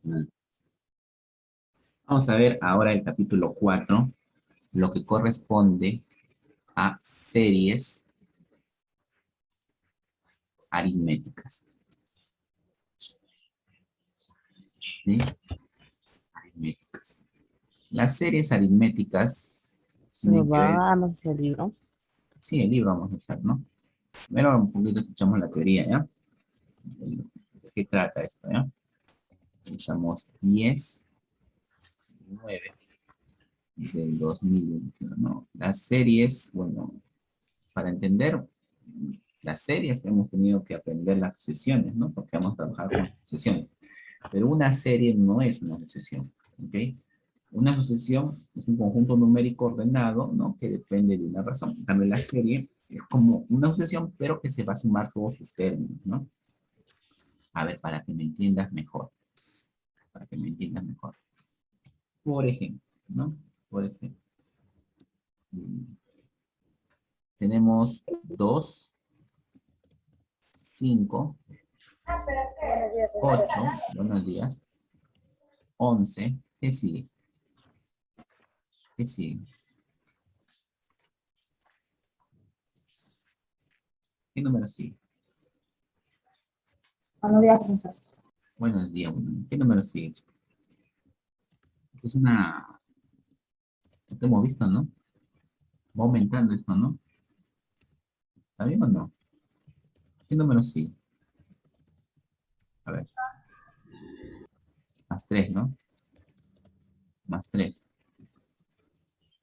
Mm. Vamos a ver ahora el capítulo 4, lo que corresponde a series aritméticas. ¿Sí? Aritméticas. Las series aritméticas Nos tienen que va ver, a darnos el libro. sí, el libro vamos a usar, ¿no? Primero un poquito escuchamos la teoría, ¿ya? ¿De qué trata esto, ya? Usamos 10/9 del 2021, ¿no? Las series, bueno, para entender las series hemos tenido que aprender las sucesiones, ¿no? Porque vamos a trabajar con sucesiones. Pero una serie no es una sucesión, ¿ok? Una sucesión es un conjunto numérico ordenado, ¿no? Que depende de una razón. En cambio, la serie es como una sucesión, pero que se va a sumar todos sus términos, ¿no? A ver, para que me entiendas mejor. Para que me entiendas mejor. Por ejemplo, ¿no? Por ejemplo, tenemos 2, 5, 8, buenos días, 11, ¿qué sigue? ¿Qué sigue? ¿Qué número sigue? Buenos días, profesor. Buenos días, ¿qué número sigue? Es una, lo que hemos visto, ¿no? Va aumentando esto, ¿no? ¿Está bien o no? ¿Qué número sigue? A ver, más 3, ¿no? Más 3,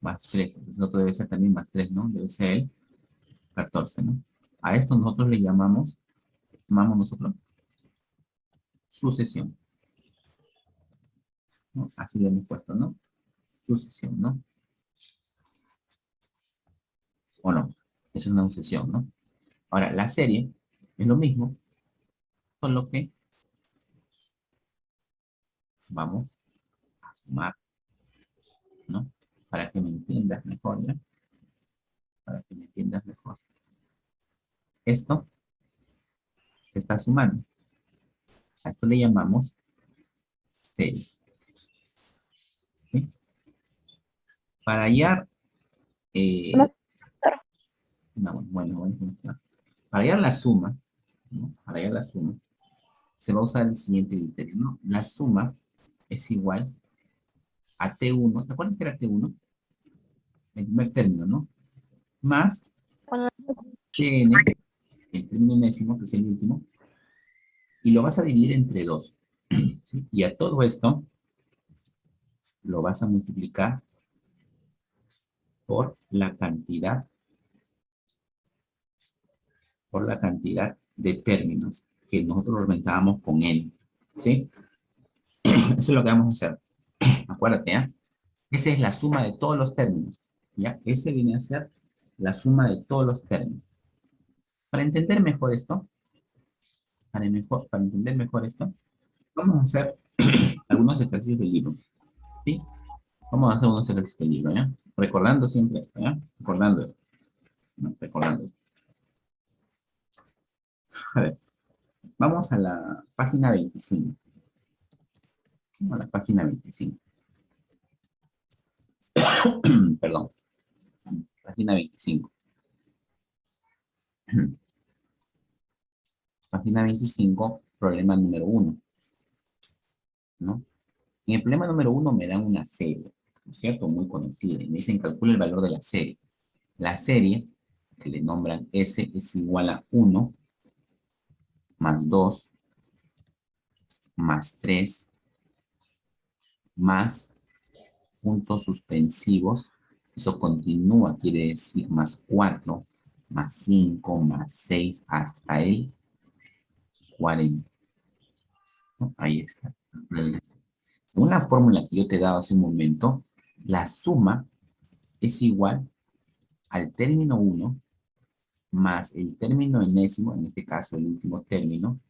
más 3. Entonces, el otro debe ser también más 3, ¿no? Debe ser el 14, ¿no? A esto nosotros le llamamos nosotros sucesión, ¿no? Así le hemos puesto, ¿no? Sucesión, ¿no? ¿O no? Es una sucesión, ¿no? Ahora, la serie es lo mismo, solo que vamos a sumar, ¿no? Para que me entiendas mejor, ¿ya? Para que me entiendas mejor. Esto se está sumando. A esto le llamamos serie, ¿sí? Para hallar, eh, no, bueno, para hallar la suma, ¿no? Para hallar la suma, se va a usar el siguiente criterio, ¿no? La suma es igual a T1, ¿te acuerdas que era T1? El primer término, ¿no? Más Bueno, Tn, el término enésimo, que es el último, y lo vas a dividir entre 2, ¿sí? Y a todo esto lo vas a multiplicar por la cantidad de términos que nosotros representábamos con n, ¿sí? Eso es lo que vamos a hacer. Acuérdate, ¿ya? Esa es la suma de todos los términos, ¿ya? Ese viene a ser la suma de todos los términos. Para entender mejor esto, para entender mejor esto, vamos a hacer algunos ejercicios del libro, ¿sí? Vamos a hacer unos ejercicios del libro, ¿ya? Recordando siempre esto, ¿ya? Recordando esto, ¿no? Recordando esto. A ver, vamos a la página 25. A la página 25. Perdón, página 25. Página 25, problema número 1, ¿no? En el problema número 1 me dan una serie, ¿no es cierto? Muy conocida. Y me dicen calcula el valor de la serie. La serie, que le nombran S, es igual a 1 más 2 más 3 más puntos suspensivos. Eso continúa, quiere decir más 4 más 5 más 6 hasta el 40. ¿No? Ahí está. Según la fórmula que yo te daba hace un momento, la suma es igual al término 1 más el término enésimo, en este caso el último término,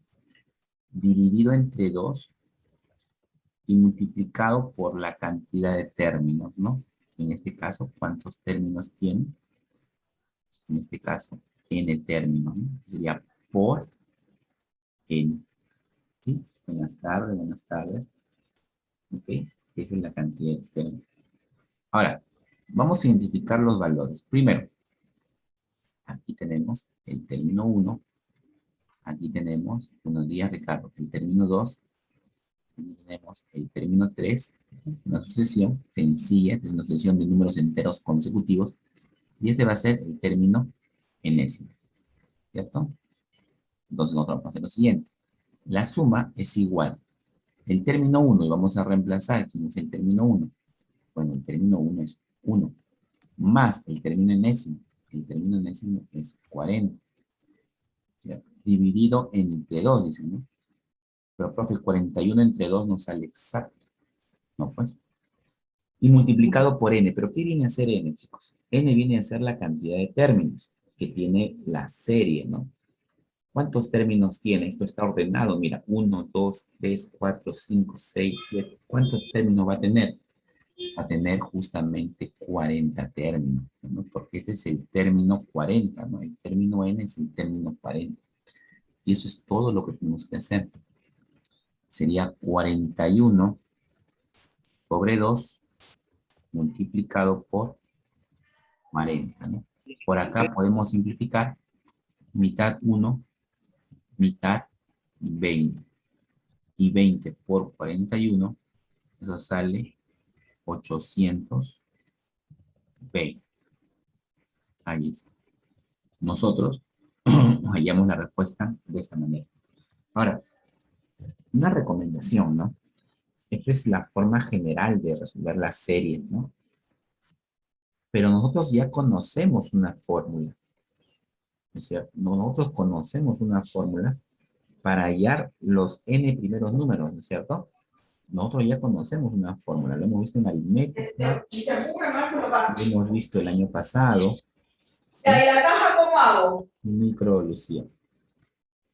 dividido entre 2 y multiplicado por la cantidad de términos, ¿no? En este caso, ¿cuántos términos tiene? En este caso, n términos, ¿no? Sería por n. ¿Sí? Buenas tardes, buenas tardes. ¿Ok? Esa es la cantidad de términos. Ahora, vamos a identificar los valores. Primero, aquí tenemos el término 1. Aquí tenemos, buenos días Ricardo, el término 2. Aquí tenemos el término 3. Una sucesión sencilla, es una sucesión de números enteros consecutivos. Y este va a ser el término enésimo. ¿Cierto? Entonces nosotros vamos a hacer lo siguiente. La suma es igual. El término 1, y vamos a reemplazar, ¿quién es el término 1? Bueno, el término 1 es 1, más el término enésimo. El término enésimo es 40. ¿Ya? Dividido entre 2, dicen, ¿no? Pero, profe, 41 entre 2 no sale exacto. No, pues. Y multiplicado por n. ¿Pero qué viene a ser n, chicos? N viene a ser la cantidad de términos que tiene la serie, ¿no? ¿Cuántos términos tiene? Esto está ordenado. Mira, 1, 2, 3, 4, 5, 6, 7. ¿Cuántos términos va a tener? Va a tener justamente 40 términos, ¿no? Porque este es el término 40, ¿no? El término n es el término 40. Y eso es todo lo que tenemos que hacer. Sería 41 sobre 2 multiplicado por 40, ¿no? Por acá podemos simplificar mitad 1, mitad 20. Y 20 por 41, eso sale 820. Ahí está. Nosotros hallamos la respuesta de esta manera. Ahora, una recomendación, ¿no? Esta es la forma general de resolver la serie, ¿no? Pero nosotros ya conocemos una fórmula, ¿no es cierto? Nosotros conocemos una fórmula para hallar los n primeros números, ¿no es cierto? Nosotros ya conocemos una fórmula, lo hemos visto en aritmética, lo hemos visto el año pasado. ¿Sí? ¿Y la caja cómo hago? Microevolución.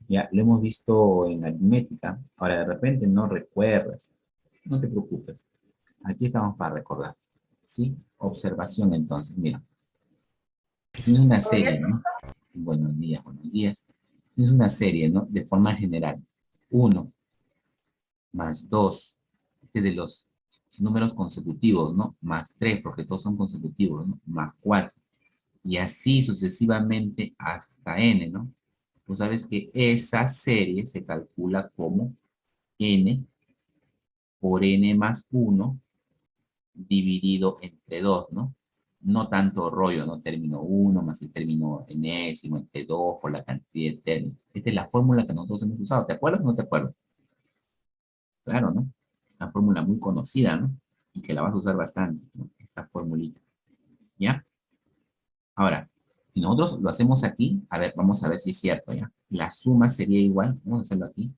Ya, lo hemos visto en aritmética. Ahora, de repente no recuerdas. No te preocupes. Aquí estamos para recordar. ¿Sí? Observación, entonces. Mira. Tienes una serie, ¿no? Buenos días, buenos días. Tienes una serie, ¿no? De forma general. 1 más 2. Este de los números consecutivos, ¿no? Más 3, porque todos son consecutivos, ¿no? Más 4. Y así sucesivamente hasta n, ¿no? Tú sabes que esa serie se calcula como n por n más 1 dividido entre 2, ¿no? No tanto rollo, ¿no? Término 1 más el término enésimo entre 2 por la cantidad de términos. Esta es la fórmula que nosotros hemos usado. ¿Te acuerdas o no te acuerdas? Claro, ¿no? Una fórmula muy conocida, ¿no? Y que la vas a usar bastante, ¿no? Esta formulita. ¿Ya? Ahora, si nosotros lo hacemos aquí, a ver, vamos a ver si es cierto, ¿ya? La suma sería igual, vamos a hacerlo aquí,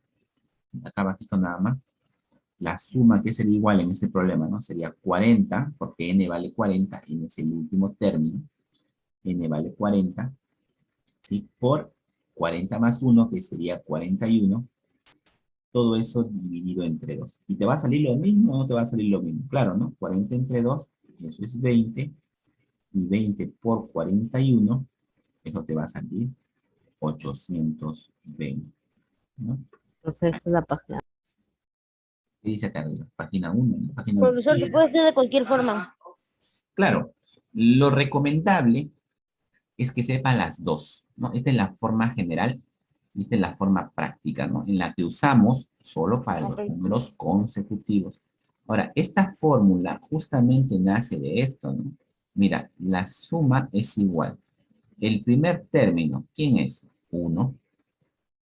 acá abajito nada más. La suma que sería igual en este problema, ¿no? Sería 40, porque n vale 40, n es el último término, n vale 40, ¿sí? Por 40 más 1, que sería 41, todo eso dividido entre 2. ¿Y te va a salir lo mismo o no te va a salir lo mismo? Claro, ¿no? 40 entre 2, eso es 20, y 20 por 41, eso te va a salir 820, ¿no? Entonces, esta es la página. ¿Qué dice acá arriba? Página 1, ¿no? Página 1. Profesor, se puede hacer de cualquier forma. Claro, lo recomendable es que sepa las dos, ¿no? Esta es la forma general y esta es la forma práctica, ¿no? En la que usamos solo para los números consecutivos. Ahora, esta fórmula justamente nace de esto, ¿no? Mira, la suma es igual. El primer término, ¿quién es? 1.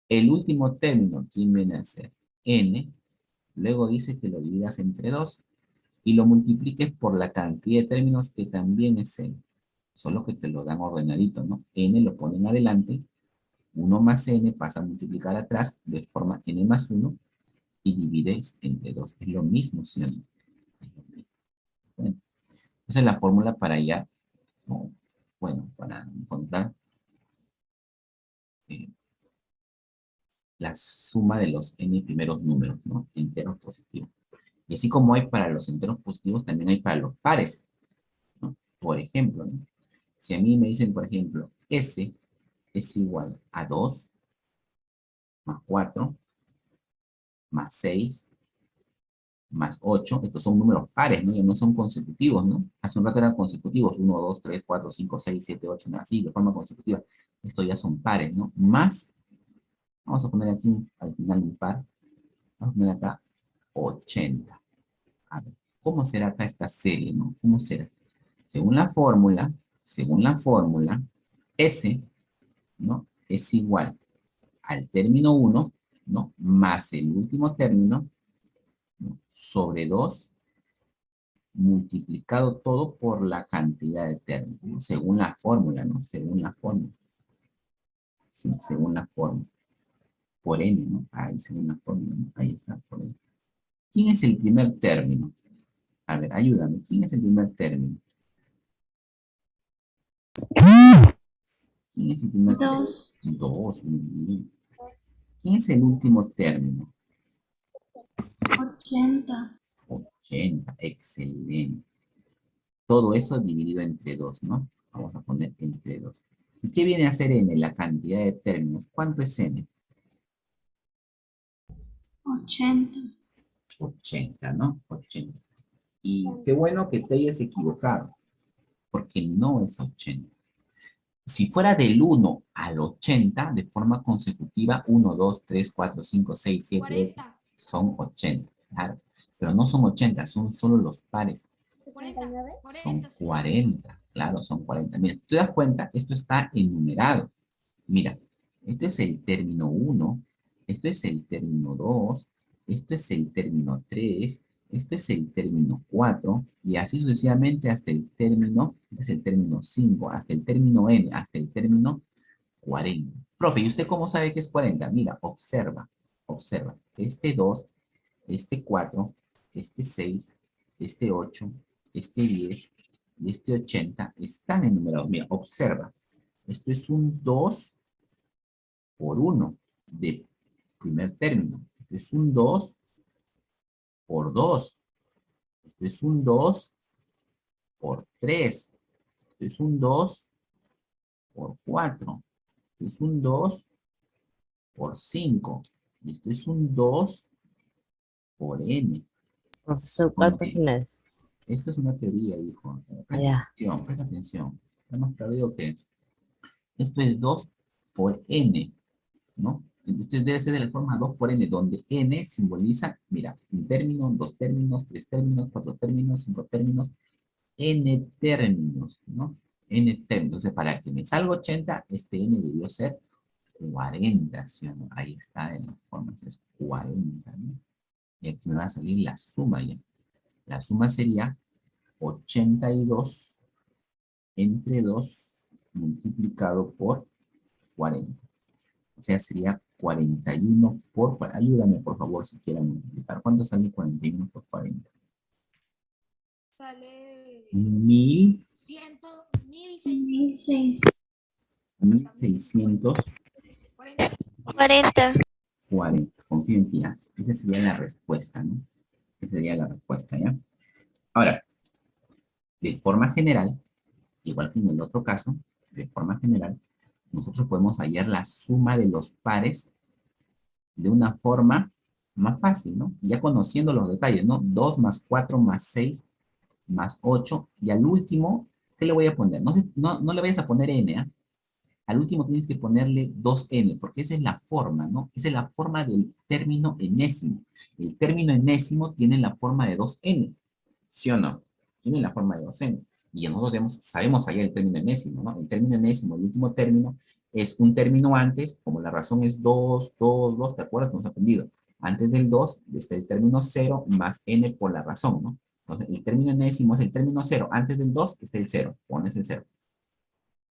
El último término, ¿quién viene a ser? N. Luego dice que lo dividas entre 2 y lo multipliques por la cantidad de términos que también es n. Solo que te lo dan ordenadito, ¿no? N lo ponen adelante, 1 más n pasa a multiplicar atrás de forma n más 1 y divides entre 2. Es lo mismo, ¿sí o no? Bueno, esa es la fórmula para ya, ¿no? Bueno, para encontrar eh, la suma de los n primeros números, ¿no? Enteros positivos. Y así como hay para los enteros positivos, también hay para los pares, ¿no? Por ejemplo, ¿no? Si a mí me dicen, por ejemplo, S es igual a 2 más 4 más 6 más 8, estos son números pares, ¿no? Ya no son consecutivos, ¿no? Hace un rato eran consecutivos, 1, 2, 3, 4, 5, 6, 7, 8, así, de forma consecutiva. Estos ya son pares, ¿no? Más, vamos a poner aquí al final un par, vamos a poner acá 80. A ver, ¿cómo será acá esta serie, no? ¿Cómo será? Según la fórmula, S, ¿no? Es igual al término 1, ¿no? Más el último término, ¿no? Sobre 2 multiplicado todo por la cantidad de términos, ¿no? Según la fórmula, ¿no? Según la fórmula. Sí, según la fórmula. Por n, ¿no? Ahí, según la fórmula, ¿no? Ahí está, por n. ¿Quién es el primer término? A ver, ayúdame. ¿Quién es el primer término? ¿Quién es el primer término? 2, muy bien. ¿Quién es el último término? 80. 80, excelente. Todo eso dividido entre 2, ¿no? Vamos a poner entre 2. ¿Y qué viene a ser n? La cantidad de términos. ¿Cuánto es n? 80. 80, ¿no? 80. Y qué bueno que te hayas equivocado, porque no es 80. Si fuera del 1 al 80, de forma consecutiva, 1, 2, 3, 4, 5, 6, 7, 8, son 80, claro. Pero no son 80, son solo los pares. 40. Son 40, claro, son 40. Mira, ¿te das cuenta? Esto está enumerado. Mira, este es el término 1, esto es el término 2, esto es el término 3, este es el término 4, y así sucesivamente hasta el término, es el término 5, hasta el término n, hasta el término 40. Profe, ¿y usted cómo sabe que es 40? Mira, observa, observa. Este 2, este 4, este 6, este 8, este 10 y este 80 están enumerados. Mira, observa. Esto es un 2 por 1 de primer término. Esto es un 2 por 2. Esto es un 2 por 3. Esto es un 2 por 4. Esto es un 2 por 5. Y esto es un 2 por n. Profesor, ¿cuál Donde página es? esto es una teoría, hijo. Presta Ya. atención, presta atención. Hemos claro que esto es 2 por n, ¿no? Entonces debe ser de la forma 2 por n, donde n simboliza, mira, un término, dos términos, tres términos, cuatro términos, cinco términos, n términos, ¿no? N términos. Entonces, para que me salga 80, este n debió ser 40, ¿sí o no? Ahí está en las formas, es 40, ¿no? Y aquí me va a salir la suma ya. La suma sería 82 entre 2 multiplicado por 40. O sea, sería 41 por 40. Ayúdame, por favor, si quieren multiplicar. ¿Cuánto sale 41 por 40? Sale 1640. 1640. 40. Confío en ti, ¿ya? Esa sería la respuesta, ¿no? Esa sería la respuesta, ¿ya? Ahora, de forma general, igual que en el otro caso, de forma general, nosotros podemos hallar la suma de los pares de una forma más fácil, ¿no? Ya conociendo los detalles, ¿no? 2 más 4 más 6 más 8, y al último, ¿qué le voy a poner? No le vayas a poner n, ¿ah? Al último tienes que ponerle 2n, porque esa es la forma, ¿no? Esa es la forma del término enésimo. El término enésimo tiene la forma de 2n, ¿sí o no? Tiene la forma de 2n. Y nosotros sabemos allá el término enésimo, ¿no? El término enésimo, el último término, es un término antes, como la razón es 2, 2, 2, ¿te acuerdas? Hemos aprendido. Antes del 2 está el término 0 más n por la razón, ¿no? Entonces, el término enésimo es el término 0. Antes del 2 está el 0. Pones el 0.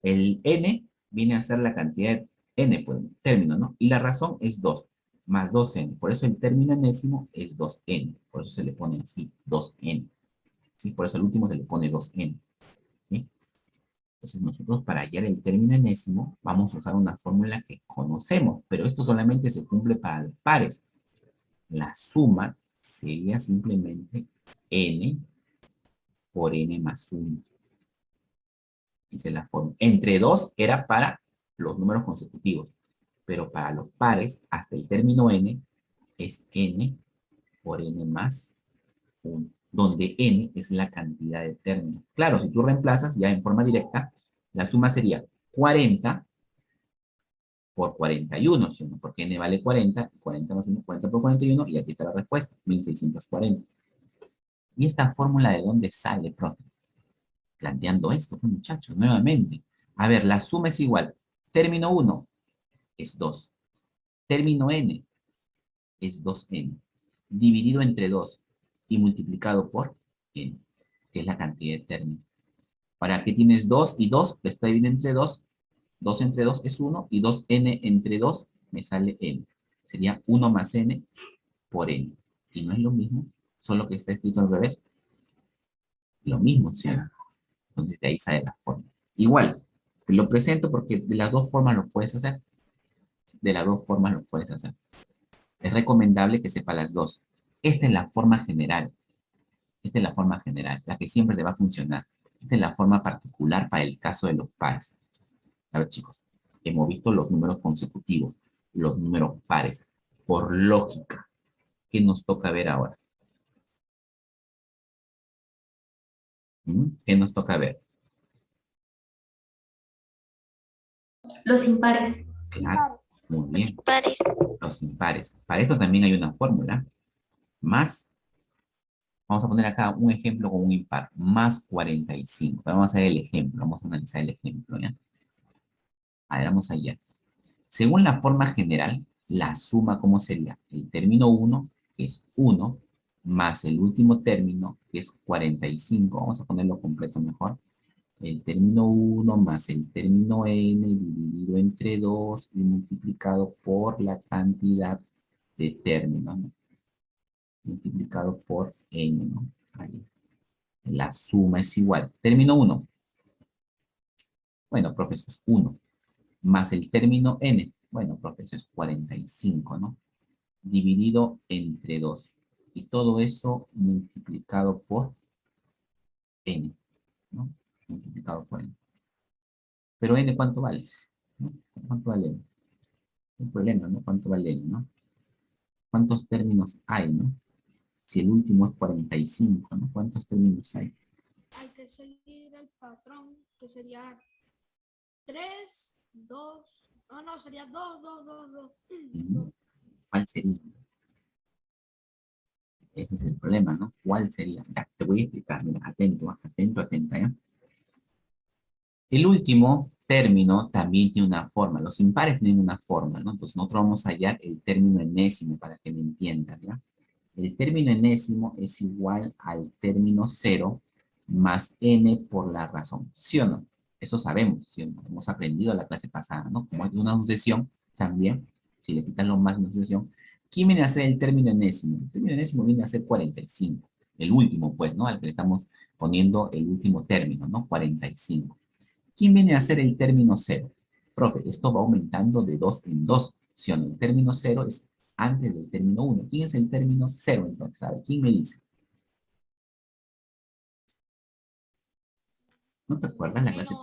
El n viene a ser la cantidad de n por el término, ¿no? Y la razón es 2, más 2n. Por eso el término enésimo es 2n. Por eso se le pone así, 2n. ¿Sí? Por eso al último se le pone 2n. ¿Sí? Entonces nosotros para hallar el término enésimo vamos a usar una fórmula que conocemos, pero esto solamente se cumple para los pares. La suma sería simplemente n por n más 1. Dice la forma. Entre 2 era para los números consecutivos, pero para los pares, hasta el término n, es n por n más 1, donde n es la cantidad de términos. Claro, si tú reemplazas ya en forma directa, la suma sería 40 por 41, ¿sí o no? Porque n vale 40, 40 más 1, 40 por 41, y aquí está la respuesta, 1640. ¿Y esta fórmula de dónde sale, profe? Planteando esto, pues, muchachos, nuevamente. A ver, la suma es igual. Término 1 es 2. Término n es 2n. Dividido entre 2 y multiplicado por n, que es la cantidad de términos. Para que tienes 2 y 2, lo está dividiendo entre 2. 2 entre 2 es 1 y 2n entre 2 me sale n. Sería 1 más n por n. Y no es lo mismo, solo que está escrito al revés. Lo mismo, ¿sí? Entonces de ahí sale la forma. Igual, te lo presento porque de las dos formas lo puedes hacer. De las dos formas lo puedes hacer. Es recomendable que sepa las dos. Esta es la forma general. Esta es la forma general, la que siempre te va a funcionar. Esta es la forma particular para el caso de los pares. A ver, chicos, hemos visto los números consecutivos, los números pares. Por lógica, ¿qué nos toca ver ahora? ¿Qué nos toca ver? Los impares. Claro, muy Los bien. impares. Los impares. Para esto también hay una fórmula. Más, vamos a poner acá un ejemplo con un impar. Más 45. Vamos a hacer el ejemplo. Vamos a analizar el ejemplo, ¿ya? A ver, vamos allá. Según la forma general, la suma, ¿cómo sería? El término 1, que es 1, más el último término, que es 45. Vamos a ponerlo completo mejor. El término 1 más el término n dividido entre 2 y multiplicado por la cantidad de términos, ¿no? Multiplicado por n, ¿no? Ahí está. La suma es igual. Término 1. Bueno, profesor, es 1. Más el término n. Bueno, profesor, es 45, ¿no? Dividido entre 2. Y todo eso multiplicado por n, ¿no? Multiplicado por n. Pero n, ¿cuánto vale? ¿No? ¿Cuánto vale n? Un problema, ¿no? ¿Cuánto vale n, no? ¿Cuántos términos hay, no? Si el último es 45, ¿no? ¿Cuántos términos hay? Hay que seguir el patrón, que sería 3, 2. No, no, sería 2, 2, 2, 2. ¿Cuál sería? Ese es el problema, ¿no? ¿Cuál sería? Ya, te voy a explicar, mira, atento, atento, atenta, ¿ya? El último término también tiene una forma. Los impares tienen una forma, ¿no? Entonces nosotros vamos a hallar el término enésimo para que me entiendan, ¿ya? El término enésimo es igual al término 0 más n por la razón, ¿sí o no? Eso sabemos, ¿sí o no? Hemos aprendido la clase pasada, ¿no? Como es una sucesión, también, si le quitan lo más de una sucesión, ¿quién viene a ser el término enésimo? El término enésimo viene a ser 45, el último, pues, ¿no? Al que le estamos poniendo el último término, ¿no? 45. ¿Quién viene a ser el término 0? Profe, esto va aumentando de 2 en 2, ¿sí o no? El término 0 es antes del término 1. ¿Quién es el término 0 entonces? A ver, ¿quién me dice? ¿No te acuerdas la clase?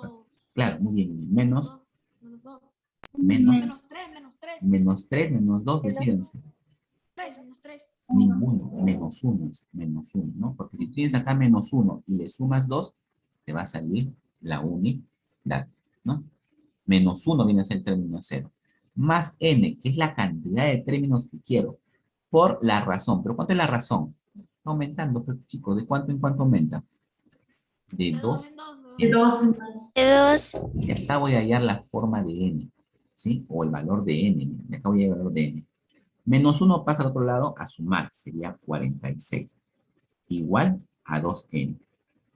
Claro, muy bien. Menos, Menos 2. menos, Menos 3, menos 3. menos 3, menos 2, decídense. 3, menos 3. Ninguno, menos 1 es menos 1, ¿no? Porque si tienes acá menos 1 y le sumas 2, te va a salir la unidad, ¿no? Menos 1 viene a ser el término 0. Más n, que es la cantidad de términos que quiero, por la razón. ¿Pero cuánto es la razón? Está aumentando, pues, chicos. ¿De cuánto en cuánto aumenta? De De 2 2 en 2. De en 2. dos en dos. De 2. Y acá voy a hallar la forma de n, ¿sí? O el valor de n. Y acá voy a hallar el valor de n. Menos 1 pasa al otro lado a sumar, sería 46. Igual a 2n.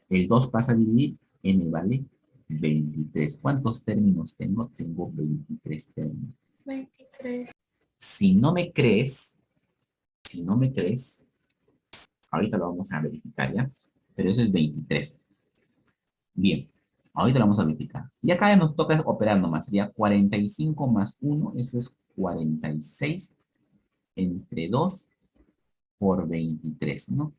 El 2 pasa a dividir, n vale 23. ¿Cuántos términos tengo? Tengo 23 términos. 23. Si no me crees, ahorita lo vamos a verificar, ¿ya? Pero eso es 23. Bien, ahorita lo vamos a verificar. Y acá ya nos toca operar nomás. Sería 45 más 1, eso es 46 entre 2 por 23, ¿no?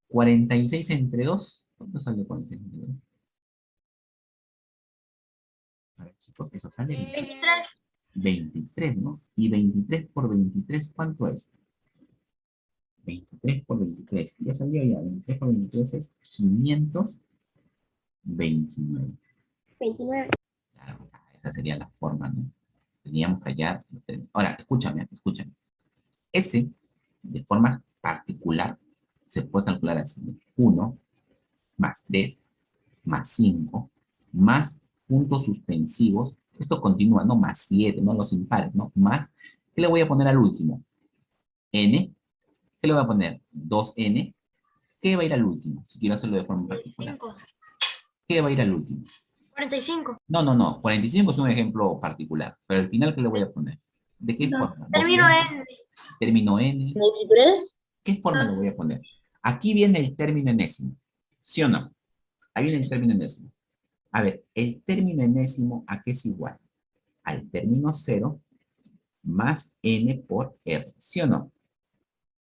46 entre 2, ¿cuánto sale 46 entre 2? A ver, chicos, eso sale 23, ¿no? Y 23 por 23, ¿cuánto es? 23 por 23. Ya sabía ya, 23 por 23 es 529. 29. Claro, esa sería la forma, ¿no? Teníamos que hallar. Ahora, escúchame. S, de forma particular, se puede calcular así. 1 más 3 más 5 más puntos suspensivos. Esto continúa, no más 7, no los impares, ¿no? Más, ¿qué le voy a poner al último? N. ¿Qué le voy a poner? 2N. ¿Qué va a ir al último? Si quiero hacerlo de forma particular. 45. ¿Qué va a ir al último? 45. No. 45 es un ejemplo particular. Pero al final, ¿qué le voy a poner? ¿De qué forma? Término 2N. N. Término N. 23. ¿Qué forma le voy a poner? Aquí viene el término enésimo. ¿Sí o no? Ahí viene el término enésimo. A ver, el término enésimo, ¿a qué es igual? Al término 0 más n por r. ¿Sí o no?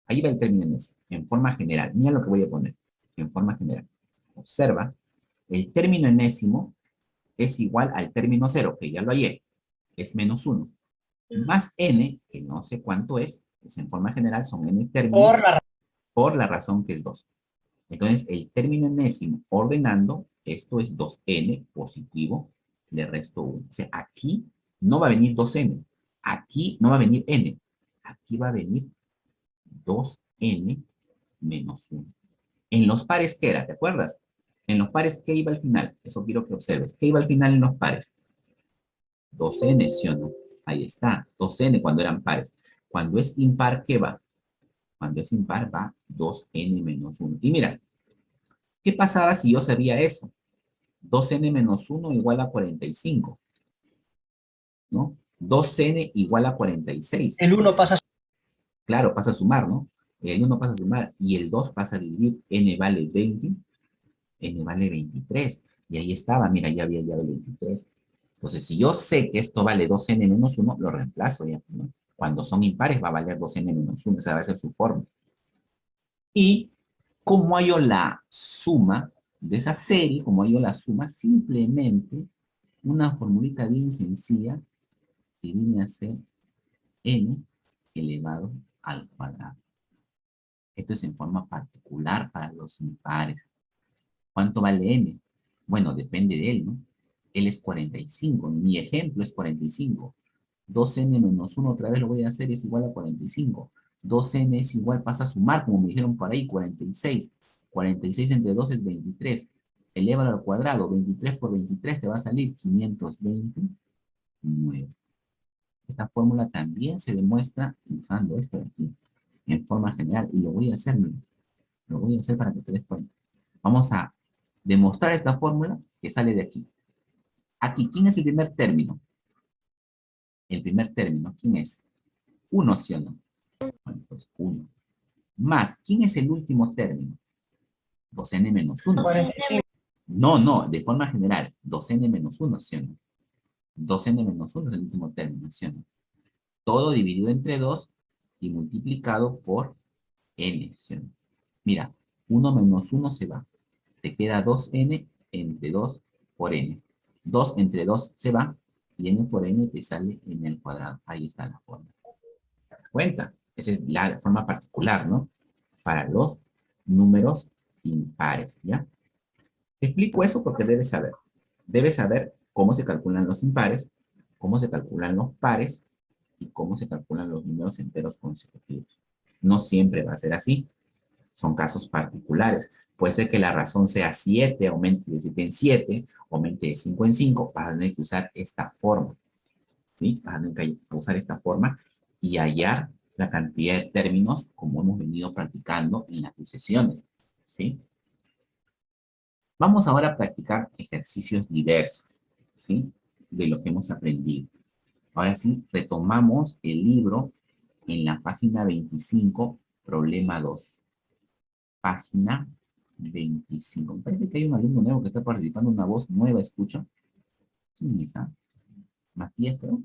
Ahí va el término enésimo, en forma general. Mira lo que voy a poner. En forma general. Observa, el término enésimo es igual al término 0, que ya lo hallé. Es menos 1. Más n, que no sé cuánto es, pues en forma general son n términos por la razón que es 2. Entonces, el término enésimo ordenando, esto es 2n positivo, le resto 1. O sea, aquí no va a venir 2n, aquí no va a venir n, aquí va a venir 2n menos 1. En los pares, ¿qué era? ¿Te acuerdas? En los pares, ¿qué iba al final? Eso quiero que observes. ¿Qué iba al final en los pares? 2n, ¿sí o no? Ahí está, 2n cuando eran pares. Cuando es impar, ¿qué va? Cuando es impar va 2n menos 1. Y mira, ¿qué pasaba si yo sabía eso? 2n menos 1 igual a 45, ¿no? 2n igual a 46. El 1 pasa. Claro, pasa a sumar, ¿no? El 1 pasa a sumar y el 2 pasa a dividir. N vale 20, n vale 23. Y ahí estaba, mira, ya había hallado 23. Entonces, si yo sé que esto vale 2n menos 1, lo reemplazo ya, ¿no? Cuando son impares va a valer 2n menos 1, esa va a ser su forma. Y como hallo la suma de esa serie, como hallo la suma, simplemente una formulita bien sencilla que viene a ser n elevado al cuadrado. Esto es en forma particular para los impares. ¿Cuánto vale n? Bueno, depende de él, ¿no? Él es 45, mi ejemplo es 45. 2n menos 1 otra vez lo voy a hacer, es igual a 45. 2n es igual, pasa a sumar, como me dijeron por ahí, 46. 46 entre 2 es 23. Elévalo al cuadrado, 23 por 23 te va a salir 529. Esta fórmula también se demuestra usando esto de aquí, en forma general, y lo voy a hacer, miren. Lo voy a hacer para que te des cuenta. Vamos a demostrar esta fórmula que sale de aquí. Aquí, ¿quién es el primer término? El primer término, ¿quién es? 1, ¿sí o no? Bueno, pues 1. Más, ¿quién es el último término? 2n menos 1. 45. No, de forma general, 2n menos 1, ¿sí o no? 2n menos 1 es el último término, ¿sí o no? Todo dividido entre 2 y multiplicado por n, ¿sí o no? Mira, 1 menos 1 se va. Te queda 2n entre 2 por n. 2 entre 2 se va y n por n te sale n al cuadrado. Ahí está la forma. ¿Te das cuenta? Esa es la forma particular, ¿no? Para los números impares, ¿ya? Te explico eso porque debes saber. Debes saber cómo se calculan los impares, cómo se calculan los pares y cómo se calculan los números enteros consecutivos. No siempre va a ser así. Son casos particulares. Puede ser que la razón sea 7, aumente de 7 en 7, aumente de 5 en 5, vas a tener que usar esta forma. ¿Sí? Vas a tener que usar esta forma y hallar la cantidad de términos como hemos venido practicando en las sesiones. ¿Sí? Vamos ahora a practicar ejercicios diversos, ¿sí? De lo que hemos aprendido. Ahora sí, retomamos el libro en la página 25, problema 2. Página 25. Me parece que hay un alumno nuevo que está participando, una voz nueva, escucho. ¿Quién es esa? Matías, creo.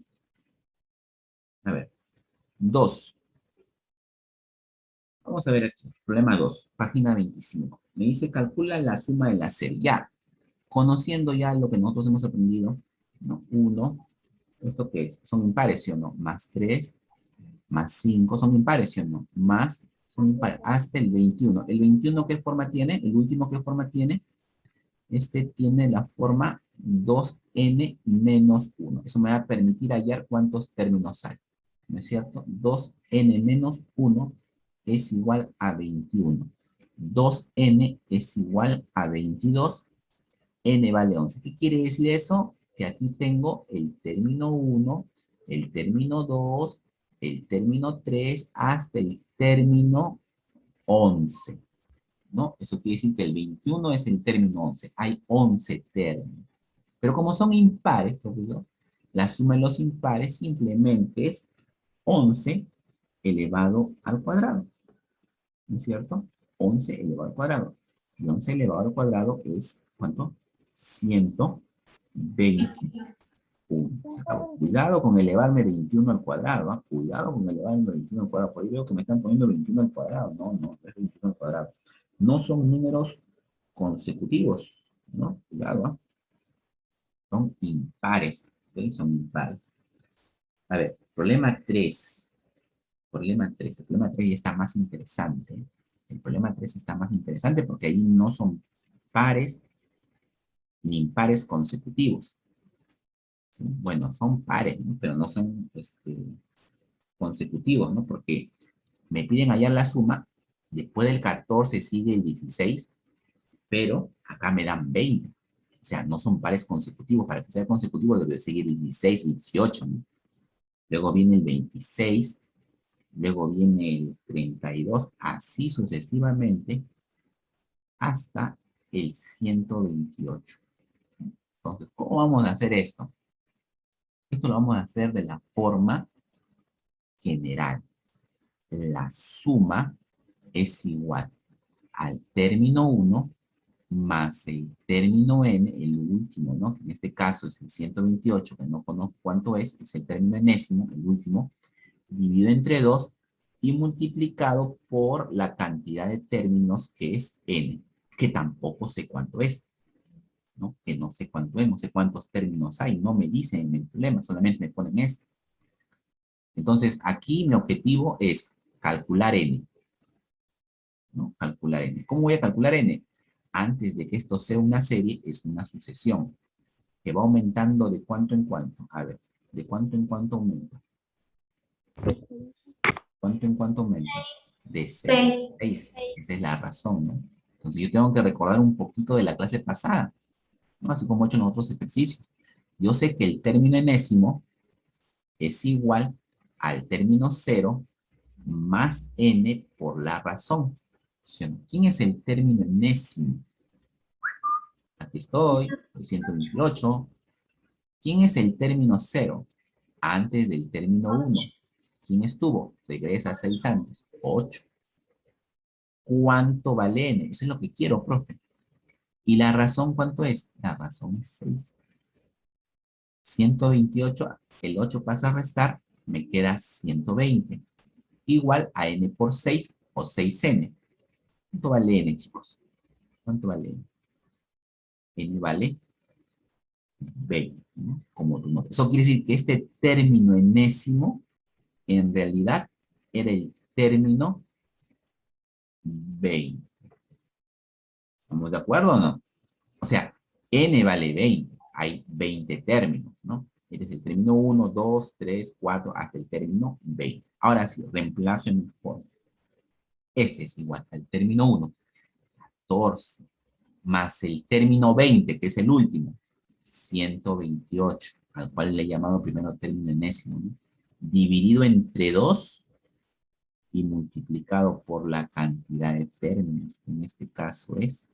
A ver. 2. Vamos a ver aquí. Problema 2, página 25. Me dice, calcula la suma de la serie. Ya, conociendo ya lo que nosotros hemos aprendido, ¿no? 1, ¿esto qué es? Son impares, ¿sí o no? Más 3, más 5, son impares, ¿sí o no? Más Son impares. Hasta el 21. ¿El 21 qué forma tiene? El último, ¿qué forma tiene? Este tiene la forma 2n menos 1. Eso me va a permitir hallar cuántos términos hay. ¿No es cierto? 2n menos 1 es igual a 21. 2n es igual a 22. N vale 11. ¿Qué quiere decir eso? Que aquí tengo el término 1, el término 2, el término 3, hasta el término 11. ¿No? Eso quiere decir que el 21 es el término 11. Hay 11 términos. Pero como son impares, la suma de los impares simplemente es 11 elevado al cuadrado. ¿No es cierto? 11 elevado al cuadrado. Y 11 elevado al cuadrado es, ¿cuánto? 121. Se acabó. Cuidado con elevarme 21 al cuadrado. ¿Eh? Cuidado con elevarme 21 al cuadrado. Por ahí veo que me están poniendo 21 al cuadrado. No, no, es 21 al cuadrado. No son números consecutivos. ¿No? Cuidado. ¿Eh? Son impares. ¿Ok? Son impares. A ver, problema 3. Problema 3. El problema 3 ya está más interesante. El problema 3 está más interesante porque ahí no son pares ni impares consecutivos. ¿Sí? Bueno, son pares, ¿no? Pero no son consecutivos, ¿no? Porque me piden hallar la suma, después del 14 sigue el 16, pero acá me dan 20. O sea, no son pares consecutivos. Para que sea consecutivo debe seguir el 16 y el 18, ¿no? Luego viene el 26, luego viene el 32, así sucesivamente, hasta el 128. Entonces, ¿cómo vamos a hacer esto? Esto lo vamos a hacer de la forma general. La suma es igual al término 1 más el término n, el último, ¿no? En este caso es el 128, que no conozco cuánto es el término enésimo, el último, dividido entre 2 y multiplicado por la cantidad de términos que es n, que tampoco sé cuánto es, ¿no? Que no sé cuánto es, no sé cuántos términos hay, no me dicen en el problema, solamente me ponen esto. Entonces, aquí mi objetivo es calcular n, ¿no? Calcular n. ¿Cómo voy a calcular n? Antes de que esto sea una serie, es una sucesión, que va aumentando de cuánto en cuánto. A ver, ¿de cuánto en cuánto aumenta? ¿Cuánto en cuánto aumenta? De 6 6. a 6. Esa es la razón, ¿no? Entonces yo tengo que recordar un poquito de la clase pasada, ¿no? Así como he hecho en otros ejercicios. Yo sé que el término enésimo es igual al término 0 más n por la razón. ¿Quién es el término enésimo? Aquí estoy, el 128. ¿Quién es el término 0? Antes del término 1. ¿Quién estuvo? Regresa 6 antes. 8. ¿Cuánto vale n? Eso es lo que quiero, profe. ¿Y la razón cuánto es? La razón es 6. 128, el 8 pasa a restar, me queda 120. Igual a n por 6 o 6n. ¿Cuánto vale n, chicos? ¿Cuánto vale n? N vale 20, ¿no? Como tú notas. Eso quiere decir que este término enésimo en realidad era el término 20. ¿Estamos de acuerdo o no? O sea, n vale 20. Hay 20 términos, ¿no? Este es el término 1, 2, 3, 4, hasta el término 20. Ahora sí, reemplazo en mi forma. Ese es igual al término 1, 14, más el término 20, que es el último, 128, al cual le he llamado primero término enésimo, ¿no? Dividido entre 2 y multiplicado por la cantidad de términos, que en este caso es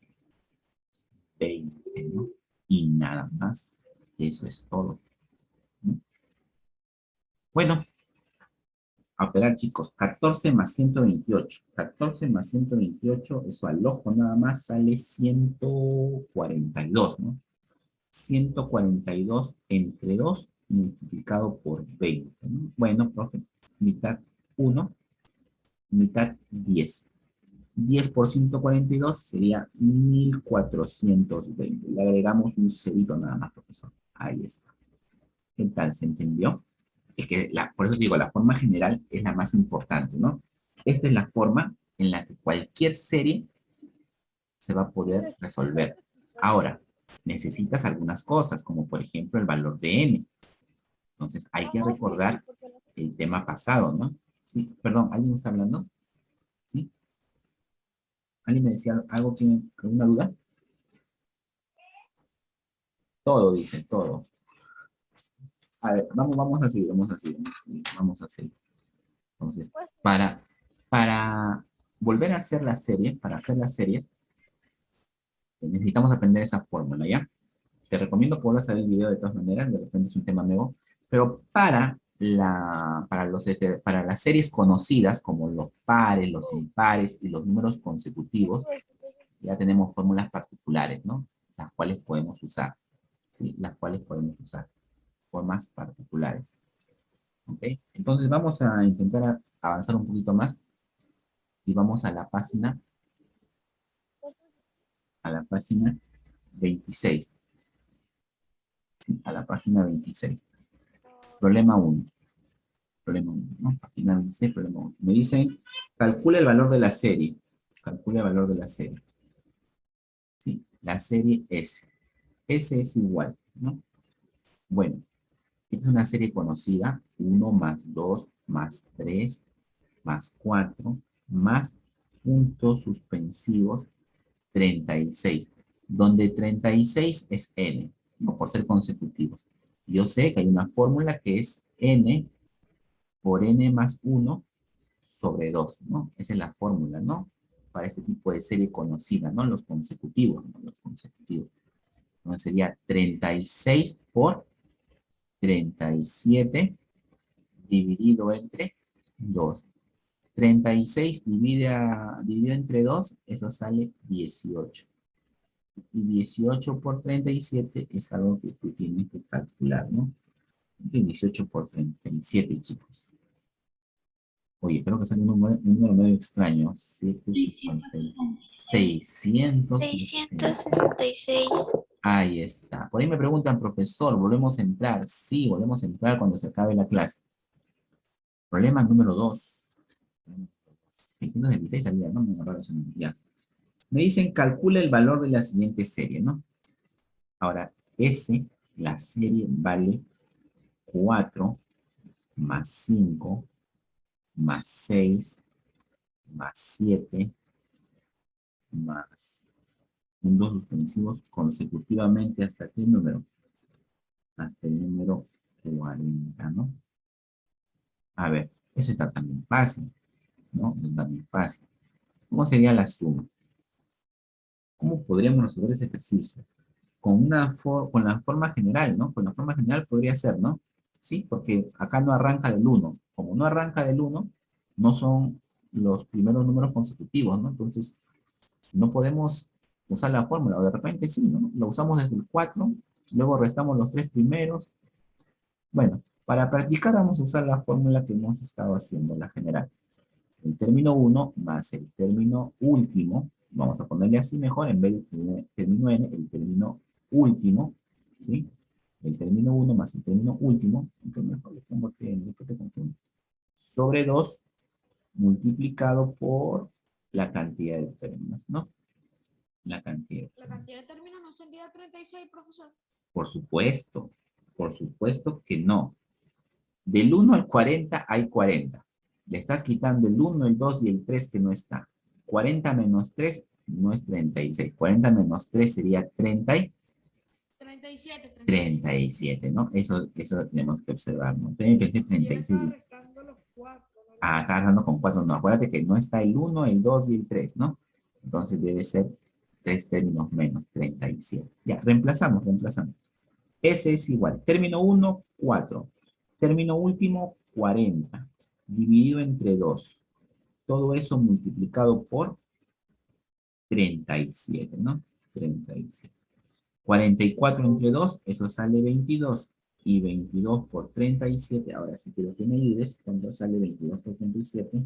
20, ¿no? Y nada más. Eso es todo, ¿no? Bueno, a operar, chicos. 14 más 128. 14 más 128, eso al ojo nada más sale 142, ¿no? 142 entre 2 multiplicado por 20, ¿no? Bueno, profe, mitad 1, mitad 10. 10 por 142 sería 1420. Le agregamos un cerito nada más, profesor. Ahí está. ¿Qué tal? ¿Se entendió? Es que por eso digo, la forma general es la más importante, ¿no? Esta es la forma en la que cualquier serie se va a poder resolver. Ahora, necesitas algunas cosas, como por ejemplo el valor de n. Entonces, hay que recordar el tema pasado, ¿no? Sí, perdón, ¿alguien está hablando? ¿Sí? ¿Alguien me decía algo? ¿Tiene alguna duda? Todo, dice, todo. A ver, vamos a seguir, vamos a seguir. Entonces, para volver a hacer la serie, para hacer las series, necesitamos aprender esa fórmula, ¿ya? Te recomiendo que vuelvas a ver el video de todas maneras, de repente es un tema nuevo, pero para las series conocidas, como los pares, los impares y los números consecutivos, ya tenemos fórmulas particulares, ¿no? Las cuales podemos usar, ¿sí? Las cuales podemos usar, formas particulares, ¿ok? Entonces vamos a intentar avanzar un poquito más y vamos a la página 26. ¿Sí? A la página 26. Problema 1. Problema 1, ¿no? Página 26, problema 1. Me dicen, calcula el valor de la serie. Calcula el valor de la serie. ¿Sí? La serie S. S es igual, ¿no? Bueno, esta es una serie conocida. 1 más 2 más 3 más 4 más puntos suspensivos 36, donde 36 es n, no por ser consecutivos. Yo sé que hay una fórmula que es n por n más 1 sobre 2, ¿no? Esa es la fórmula, ¿no? Para este tipo de serie conocida, ¿no? Los consecutivos, ¿no? Los consecutivos. Entonces sería 36 por 37 dividido entre 2. 36 dividido entre 2, eso sale 18. Y 18 por 37 es algo que tú tienes que calcular, ¿no? 18 por 37, chicos. Oye, creo que sale un número medio extraño. 666. 666. Ahí está. Por ahí me preguntan, profesor, ¿volvemos a entrar? Sí, volvemos a entrar cuando se acabe la clase. Problema número 2. 616 salía, ¿no? Ya. Me dicen, calcula el valor de la siguiente serie, ¿no? Ahora, S, la serie vale 4 más 5 más 6 más 7 más puntos suspensivos consecutivamente hasta qué número? Hasta el número 40, ¿no? A ver, eso está también fácil, ¿no? Eso está también fácil. ¿Cómo sería la suma? ¿Cómo podríamos resolver ese ejercicio? Con la forma general, ¿no? Con la forma general podría ser, ¿no? Sí, porque acá no arranca del 1. Como no arranca del 1, no son los primeros números consecutivos, ¿no? Entonces, no podemos usar la fórmula, o de repente sí, ¿no? Lo usamos desde el 4, luego restamos los 3 primeros. Bueno, para practicar vamos a usar la fórmula que hemos estado haciendo, la general. El término 1 más el término último, vamos a ponerle así mejor, en vez de término n, el término último, ¿sí? El término 1 más el término último, aunque mejor le pongo término, que te confundo, sobre 2 multiplicado por la cantidad de términos, ¿no? La cantidad. La cantidad de términos no sería 36, profesor. Por supuesto que no. Del 1 al 40 hay 40. Le estás quitando el 1, el 2 y el 3 que no está. 40 menos 3 no es 36. 40 menos 3 sería 30 y 37. 37, ¿no? Eso tenemos que observar, ¿no? Tiene que ser Y él 36. estaba restando los 4. Ah, está dando con 4, no. Acuérdate que no está el 1, el 2 y el 3, ¿no? Entonces debe ser 3 términos menos 37. Ya, reemplazamos. S es igual. Término 1, 4. Término último, 40. Dividido entre 2. Todo eso multiplicado por 37, ¿no? 37. 44 entre 2, eso sale 22. Y 22 por 37, ahora sí quiero que me ayudes. ¿Cuánto sale 22 por 37?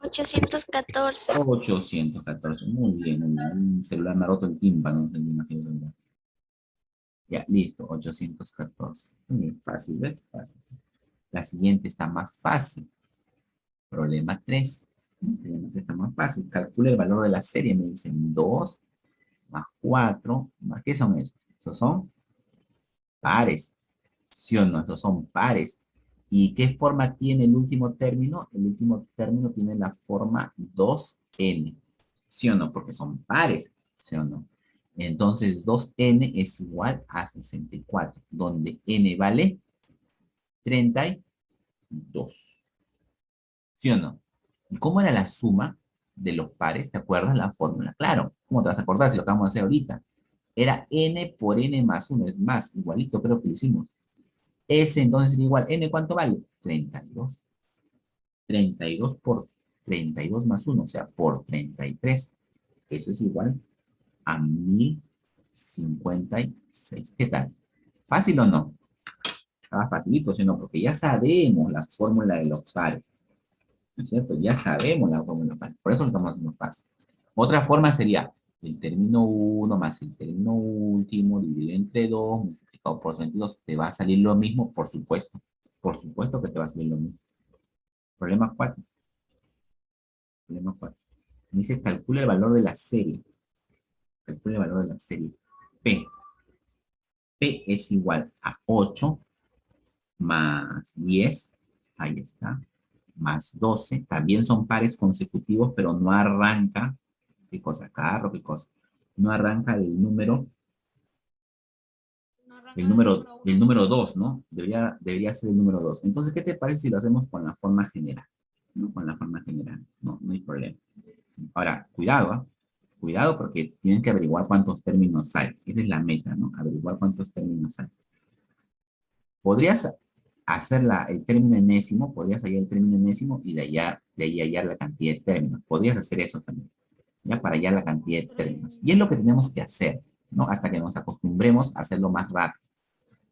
814. 814. Muy bien, muy bien. Un celular me ha roto el tímpano. Ya, listo, 814. Muy fácil, ¿ves? Fácil. La siguiente está más fácil. Problema 3. Está más fácil. Calcula el valor de la serie. Me dicen 2 más 4. Más, ¿qué son esos? Esos son pares. ¿Sí o no? Esos son pares. ¿Y qué forma tiene el último término? El último término tiene la forma 2n. ¿Sí o no? Porque son pares. ¿Sí o no? Entonces 2n es igual a 64, donde n vale 32. ¿Sí o no? ¿Y cómo era la suma de los pares? ¿Te acuerdas la fórmula? Claro, ¿cómo te vas a acordar si lo acabamos de hacer ahorita? Era n por n más 1, es más, igualito creo que lo hicimos. S entonces sería igual, n ¿cuánto vale? 32. 32 por 32 más 1, o sea, por 33. Eso es igual a 1056. ¿Qué tal? ¿Fácil o no? Estaba facilito, ¿sí o no? Porque ya sabemos la fórmula de los pares. ¿No es cierto? Ya sabemos la fórmula de los pares. Por eso lo estamos haciendo fácil. Otra forma sería el término 1 más el término último dividido entre 2 multiplicado por 32. ¿Te va a salir lo mismo? Por supuesto. Por supuesto que te va a salir lo mismo. Problema 4. Problema 4. Me dice calcula el valor de la serie. Calcula el valor de la serie. P. P es igual a 8 más 10. Ahí está. Más 12. También son pares consecutivos, pero no arranca. ¿Qué cosa? Carro, ¿qué cosa? No arranca del número No arranca del número del 1. número 2, ¿no? Debería ser el número 2. Entonces, ¿qué te parece si lo hacemos con la forma general? ¿No? Con la forma general. No, no hay problema. Ahora, cuidado, ¿eh? Cuidado porque tienen que averiguar cuántos términos hay. Esa es la meta, ¿no? Averiguar cuántos términos hay. Podrías hacer el término enésimo, podrías hallar el término enésimo y de ahí hallar la cantidad de términos. Podrías hacer eso también, ya para hallar la cantidad de términos. Y es lo que tenemos que hacer, ¿no? Hasta que nos acostumbremos a hacerlo más rápido.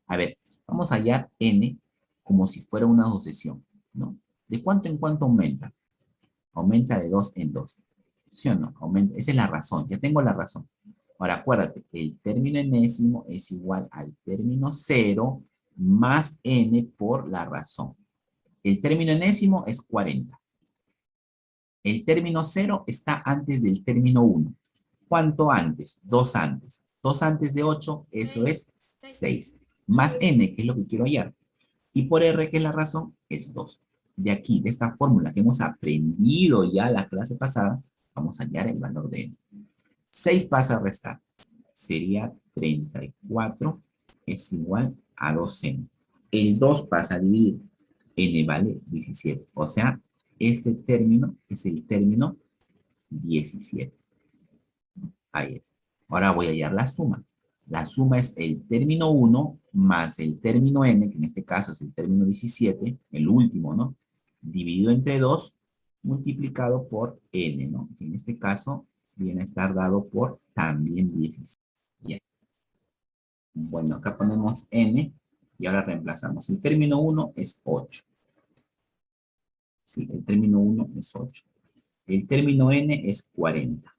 A ver, vamos a hallar n como si fuera una sucesión, ¿no? ¿De cuánto en cuánto aumenta? Aumenta de 2 en 2. ¿Sí o no? Aumenta. Esa es la razón. Ya tengo la razón. Ahora, acuérdate, el término enésimo es igual al término 0 más n por la razón. El término enésimo es 40. El término 0 está antes del término 1. ¿Cuánto antes? 2 antes. 2 antes de 8, eso es 6. Más n, que es lo que quiero hallar. Y por r, que es la razón, es 2. De aquí, de esta fórmula que hemos aprendido ya la clase pasada, vamos a hallar el valor de n. 6 pasa a restar. Sería 34 es igual a 2n. El 2 pasa a dividir. N vale 17. O sea, este término es el término 17. Ahí está. Ahora voy a hallar la suma. La suma es el término 1 más el término n, que en este caso es el término 17, el último, ¿no? Dividido entre 2, multiplicado por n, ¿no? Que en este caso viene a estar dado por también 17. Bien. Bueno, acá ponemos n y ahora reemplazamos. El término 1 es 8. Sí, el término 1 es 8. El término n es 40.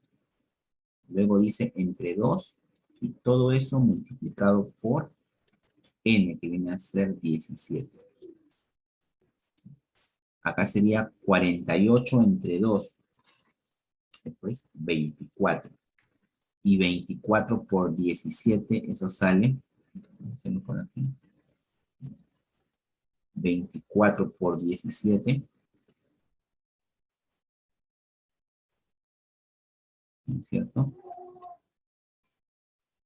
Luego dice entre 2 y todo eso multiplicado por n, que viene a ser 17. Acá sería 48 entre 2, después 24. Y 24 por 17, eso sale, hacerlo por aquí, 24 por 17, ¿no es cierto?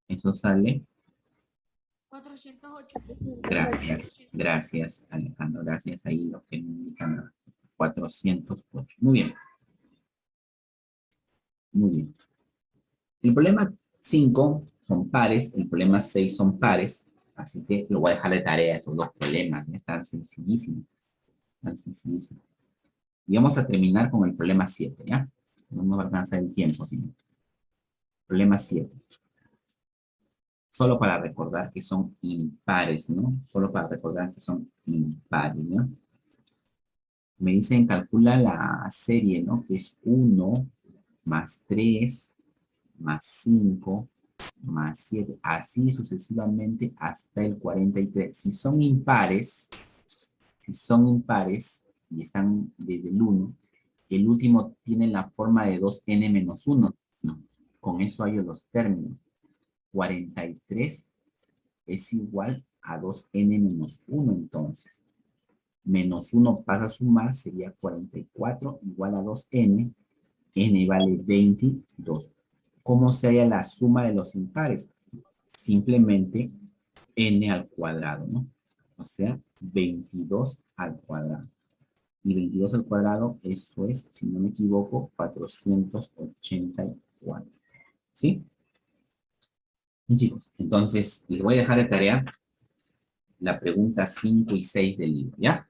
Eso sale, 408. gracias Alejandro, gracias, ahí lo que me indican, 408. Muy bien, muy bien. El problema 5 son pares, el problema 6 son pares, así que lo voy a dejar de tarea esos dos problemas, ¿no? Están sencillísimos, tan sencillísimo. Y vamos a terminar con el problema 7, ¿ya? No nos va a alcanzar el tiempo, sino. Problema 7. Solo para recordar que son impares, ¿no? Solo para recordar que son impares, ¿no? Me dicen, calcula la serie, ¿no? Que es 1 más 3 más 5 más 7, así sucesivamente hasta el 43. Si son impares y están desde el 1, el último tiene la forma de 2n menos 1. No, con eso hallo los términos. 43 es igual a 2n menos 1, entonces. Menos 1 pasa a sumar, sería 44 igual a 2n. N vale 22. ¿Cómo sería la suma de los impares? Simplemente n al cuadrado, ¿no? O sea, 22 al cuadrado. Y 22 al cuadrado, eso es, si no me equivoco, 484. ¿Sí? Y chicos, entonces les voy a dejar de tarea la pregunta 5 y 6 del libro, ¿ya?